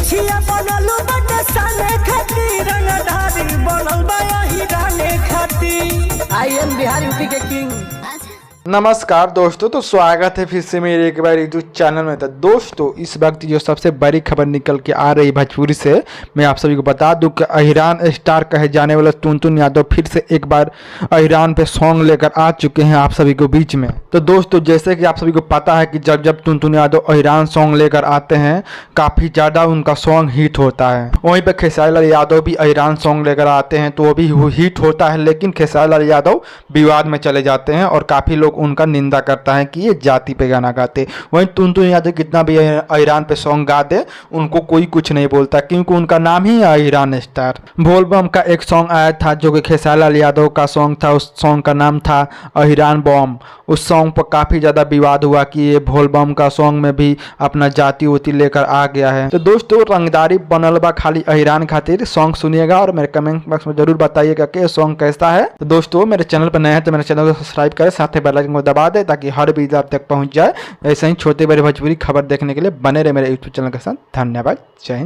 मुखिया बनल बटे साले खातिर रंगधारी बनल बा हिराने खातिर। आई एम बिहार यूपी के किंग। नमस्कार दोस्तों, तो स्वागत है फिर से मेरे एक बार यूट्यूब चैनल में। तो दोस्तों, इस वक्त जो सबसे बड़ी खबर निकल के आ रही भोजपुरी से, मैं आप सभी को बता दूं कि अहिरान स्टार कहे जाने वाले टुनटुन यादव फिर से एक बार अहिरान पे सॉन्ग लेकर आ चुके हैं आप सभी को बीच में। तो दोस्तों, जैसे कि आप सभी को पता है कि जब जब टुनटुन यादव अहिरान सॉन्ग लेकर आते हैं काफ़ी ज़्यादा उनका सॉन्ग हिट होता है। वहीं पर खेसारी लाल यादव भी अहिरान सॉन्ग लेकर आते हैं तो वो भी हिट होता है, लेकिन खेसारी लाल यादव विवाद में चले जाते हैं और काफ़ी लोग उनका निंदा करता है कि ये जाति पे गाना गाते। वहीं टुनटुन यादव कितना भी अहिरान पे सॉन्ग गा दे उनको कोई कुछ नहीं बोलता, क्योंकि उनका नाम ही है अहिरान स्टार। बोलबम का एक सॉन्ग आया था जो कि खेसारी लाल यादव का सॉन्ग था, उस सॉन्ग का नाम था अहिरान बम। उस सॉन्ग पर काफ़ी ज़्यादा विवाद हुआ कि ये बोलबम का सॉन्ग में भी अपना जाति उति लेकर आ गया है। तो दोस्तों, रंगदारी बनल बा खाली अहिरान खातिर सॉन्ग सुनिएगा और मेरे कमेंट बॉक्स में जरूर बताइएगा कि ये सॉन्ग कैसा है। तो दोस्तों, मेरे चैनल पर नए हैं तो मेरे चैनल को सब्सक्राइब करें, साथ ही बेल आइकन को दबा दे ताकि हर वीडियो आप तक पहुंच जाए। ऐसे ही छोटे बड़े भोजपुरी खबर देखने के लिए बने रहे मेरे यूट्यूब चैनल के साथ। धन्यवाद। जय हिंद।